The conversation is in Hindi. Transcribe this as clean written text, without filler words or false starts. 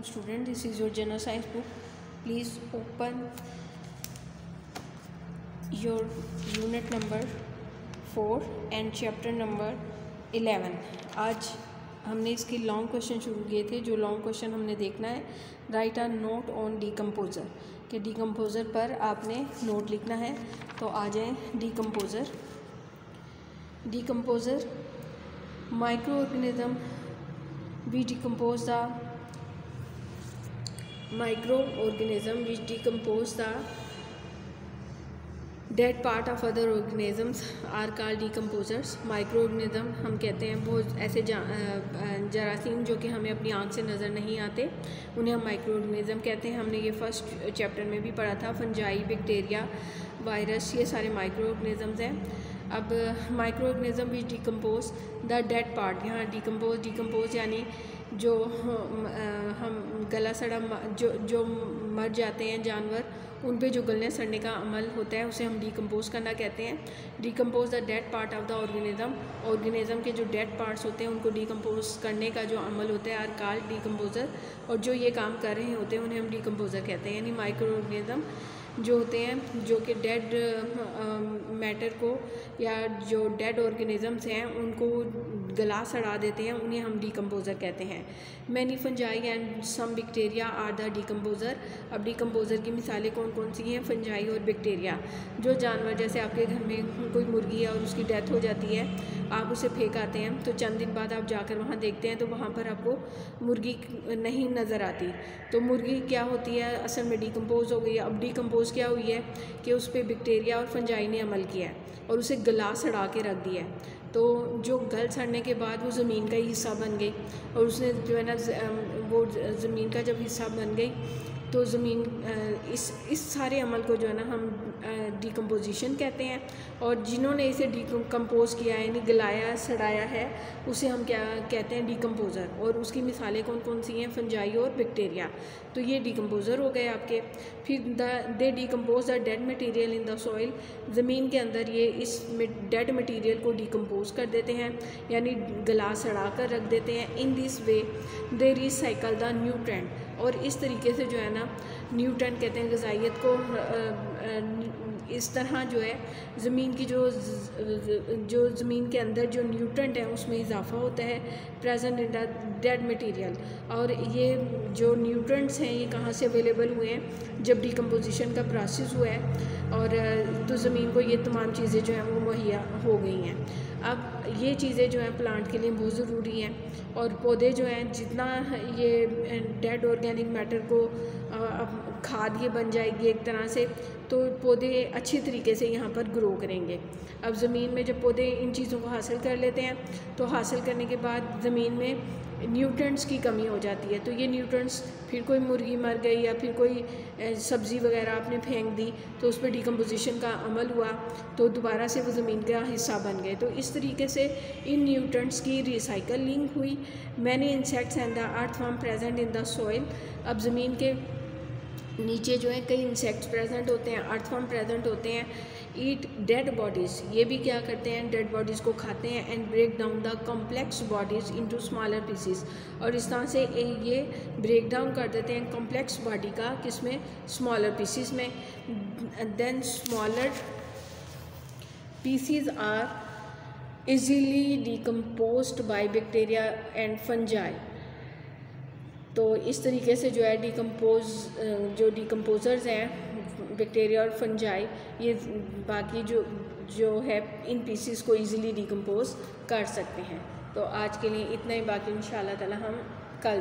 Assalamualaikum student, this is your general science book. Please open your unit number 4 and chapter number 11. आज हमने इसके लॉन्ग क्वेश्चन शुरू किए थे। जो लॉन्ग क्वेश्चन हमने देखना है, right a note on decomposer, कि डीकम्पोज़र पर आपने नोट लिखना है। तो आ जाए decomposer micro organism which decompose the microorganism which decompose the dead part of other organisms are called decomposers. Microorganism हम कहते हैं वो ऐसे जरासीम जो कि हमें अपनी आँख से नज़र नहीं आते, उन्हें हम माइक्रोऑर्गेनिज्म कहते हैं। हमने ये फर्स्ट चैप्टर में भी पढ़ा था। फंजाई, बैक्टीरिया, वायरस, ये सारे माइक्रोऑर्गेनिजम्स हैं। अब microorganism which decompose the dead part, यहाँ डिकम्पोज यानी जो हम गला सड़ा जो मर जाते हैं जानवर, उन पे जो गलने सड़ने का अमल होता है उसे हम डिकम्पोज करना कहते हैं। Decompose the dead part of the organism के जो डेड पार्ट्स होते हैं उनको डिकम्पोज करने का जो अमल होता है आर कॉल्ड डिकम्पोज़र। और जो ये काम कर रहे होते हैं उन्हें हम डिकम्पोज़र कहते हैं। यानी माइक्रोऑर्गेनिज्म जो होते हैं जो कि डेड मैटर को या जो डेड ऑर्गेनिजम्स हैं उनको गला सड़ा देते हैं, उन्हें हम डिकम्पोज़र कहते हैं। Many fungi and some bacteria are the decomposer. अब डिकम्पोज़र की मिसालें कौन कौन सी हैं? फंजाई और बैक्टीरिया। जो जानवर, जैसे आपके घर में कोई मुर्गी है और उसकी डेथ हो जाती है, आप उसे फेंक आते हैं, तो चंद दिन बाद आप जाकर वहाँ देखते हैं तो वहाँ पर आपको मुर्गी नहीं नज़र आती। तो मुर्गी क्या होती है? असल में डिकम्पोज हो गई है। अब डिकम्पोज क्या हुई है कि उस पर बैक्टीरिया और फंजाई ने अमल किया है और उसे गला सड़ा के रख दिया है। तो जो गल सड़ने के बाद वो ज़मीन का ही हिस्सा बन गई, और उसने जो है ना वो ज़मीन का जब हिस्सा बन गई तो ज़मीन इस सारे अमल को जो है ना हम डिकम्पोजिशन कहते हैं। और जिन्होंने इसे डिकम्पोज किया है यानी गलाया सड़ाया है, उसे हम क्या कहते हैं? डिकम्पोज़र। और उसकी मिसालें कौन कौन सी हैं? फंजाई और बैक्टीरिया। तो ये डिकम्पोज़र हो गए आपके। फिर दे decompose the dead material in the soil. ज़मीन के अंदर ये इस डेड मटीरियल को डिकम्पोज कर देते हैं, यानी गला सड़ा कर रख देते हैं। In this way they recycle the nutrient. और इस तरीके से जो है ना न्यूट्रेंट कहते हैं ग़िज़ाइयत को, इस तरह जो है ज़मीन की जो ज़मीन के अंदर जो न्यूट्रेंट है उसमें इजाफा होता है present in the dead material. और ये जो न्यूट्रेंट्स हैं ये कहाँ से अवेलेबल हुए हैं? जब डिकम्पोजिशन का प्रोसेस हुआ है और तो ज़मीन को ये तमाम चीज़ें जो हैं वो मुहैया हो गई हैं। अब ये चीज़ें जो हैं प्लांट के लिए बहुत ज़रूरी हैं। और पौधे जो हैं जितना ये डेड ऑर्गेनिक मैटर को खाद ये बन जाएगी एक तरह से, तो पौधे अच्छी तरीके से यहाँ पर ग्रो करेंगे। अब ज़मीन में जब पौधे इन चीज़ों को हासिल कर लेते हैं तो हासिल करने के बाद ज़मीन में न्यूट्रेंट्स की कमी हो जाती है। तो ये न्यूट्रेंट्स, फिर कोई मुर्गी मर गई या फिर कोई सब्ज़ी वगैरह आपने फेंक दी तो उस पर डिकम्पोजिशन का अमल हुआ तो दोबारा से वो ज़मीन का हिस्सा बन गए। तो इस तरीके से इन न्यूट्रेंट्स की रिसाइकलिंग हुई। Many insects and the earthworm present in the soil. अब ज़मीन के नीचे जो है कई इंसेक्ट्स प्रेजेंट होते हैं, अर्थवर्म प्रेजेंट होते हैं। ईट डेड बॉडीज़, ये भी क्या करते हैं? डेड बॉडीज़ को खाते हैं। And break down the complex bodies into smaller pieces. और इस तरह से ये ब्रेक डाउन कर देते हैं कॉम्प्लेक्स बॉडी का, किसमें? स्मॉलर पीसीस में। Then smaller pieces are easily decomposed by bacteria and fungi. तो इस तरीके से जो है जो डिकम्पोज़र्स हैं बैक्टीरिया और फंजाई, ये बाकी जो है इन पीसीस को इजीली डिकम्पोज कर सकते हैं। तो आज के लिए इतना ही, बाकी इंशाल्लाह ताला हम कल